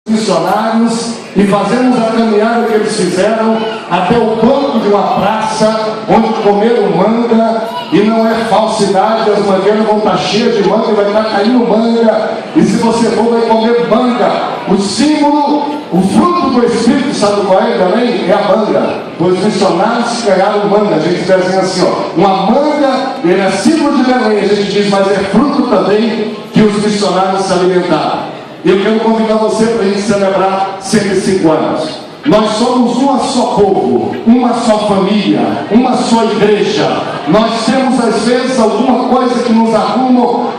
missionários e fazemos a caminhada que eles fizeram até o banco de uma praça onde comeram manga, e não é falsidade, as mangueiras vão estar cheias de manga, vai estar caindo manga, e se você for vai comer manga. O símbolo, o fruto do Espírito, sabe qual é também? É a manga. Os missionários ganharam manga, a gente desenha assim, ó, uma manga, ele é símbolo de Belém, a gente diz, mas é fruto também que os missionários se alimentaram. Eu quero convidar você para a gente celebrar 105 anos. Nós somos uma só povo, uma só família, uma só igreja. Nós temos às vezes alguma coisa que nos arruma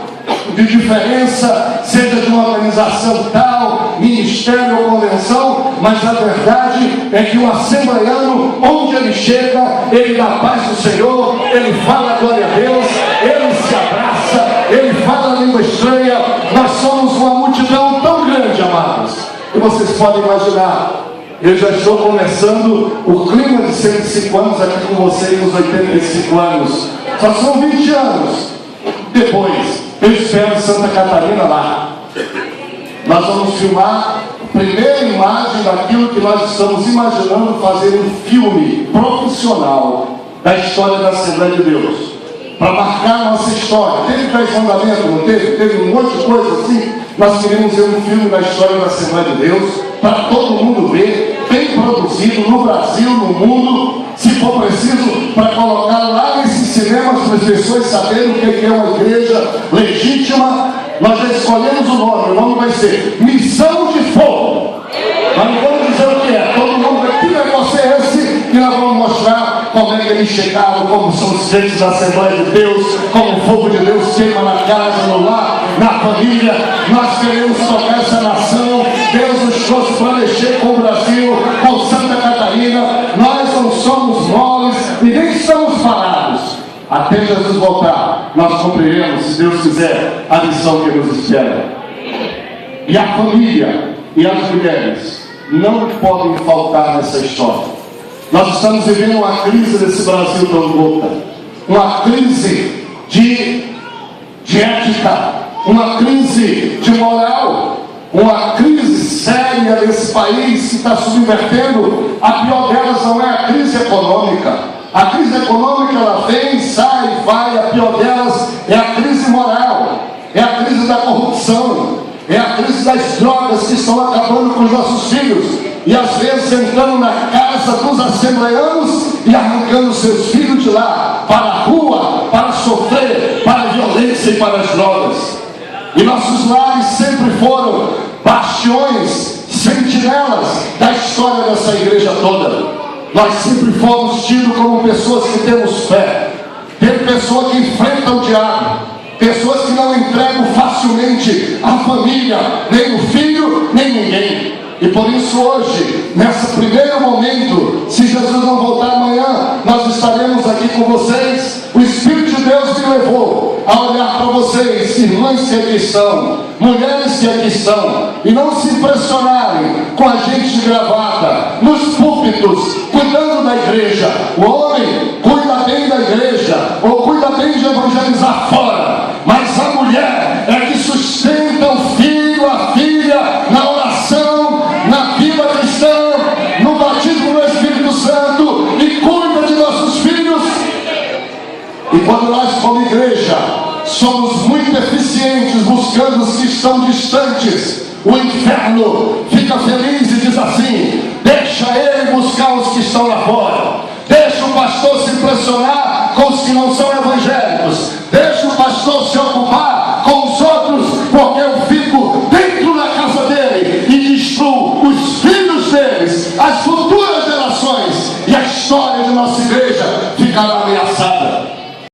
de diferença, seja de uma organização tal, ministério ou convenção, mas a verdade é que o assembleiano, onde ele chega, ele dá a paz do Senhor, ele fala a glória a Deus, ele se abraça, ele fala a língua estranha. Nós somos uma multidão tão grande, amados, que vocês podem imaginar. Eu já estou começando o clima de 105 anos aqui com vocês nos 85 anos. Só são 20 anos. Depois, eu espero Santa Catarina lá. Nós vamos filmar a primeira imagem daquilo que nós estamos imaginando fazer um filme profissional da história da Assembleia de Deus. Para marcar a nossa história. Teve 10 mandamentos, não teve? Teve um monte de coisa assim. Nós queremos ver um filme da história da Assembleia de Deus, para todo mundo ver, bem produzido, no Brasil, no mundo, se for preciso, para colocar lá nesses cinemas para as pessoas saberem o que é uma igreja legítima. Nós já escolhemos o nome vai ser Missão de Fogo. Nós não vamos dizer o que é, todo mundo vai, que negócio é esse? E nós vamos mostrar como é que eles chegaram, como são os crentes da Assembleia de Deus, como o fogo de Deus queima na casa, no lar, na família. Nós queremos tocar essa nação. Deus nos trouxe para mexer com o Brasil, com Santa Catarina. Nós não somos moles e nem estamos parados. Até Jesus voltar, nós cumpriremos, se Deus quiser, a missão que nos espera. E a família e as mulheres não podem faltar nessa história. Nós estamos vivendo uma crise desse Brasil tão louca, uma crise de ética, uma crise de moral, uma crise séria desse país que está subvertendo. A pior delas não é a crise econômica. A crise econômica, ela vem, sai, vai. A pior delas é a crise moral, é a crise da corrupção, é a crise das drogas que estão acabando com os nossos filhos. E às vezes entrando na casa dos assembleanos e arrancando seus filhos de lá, para a rua, para sofrer, para a violência e para as drogas. E nossos lares sempre foram bastiões, sentinelas da história dessa igreja toda. Nós sempre fomos tidos como pessoas que temos fé. Tem pessoa que enfrenta o diabo, pessoas que não entregam facilmente a família, nem o filho, nem ninguém. E por isso hoje, nesse primeiro momento, se Jesus não voltar amanhã, nós estaremos aqui com vocês. O Espírito de Deus me levou a olhar para vocês, irmãs que aqui estão, mulheres que aqui estão, e não se impressionarem com a gente de gravata, nos púlpitos, cuidando da igreja. O homem cuida bem da igreja, ou cuida bem de evangelizar fora, mas a mulher é que sustenta o filho, a filha, na oração, na vida cristã, no batismo do Espírito Santo, e cuida de nossos filhos. E quando nós, como igreja, somos muito eficientes buscando os que estão distantes, o inferno fica feliz e diz assim: deixa ele buscar os que estão lá fora, deixa o pastor se impressionar com os que não são evangélicos, deixa o pastor se ocupar com os outros, porque eu fico dentro da casa dele e destruo os filhos deles, as futuras gerações e a história de nossa igreja.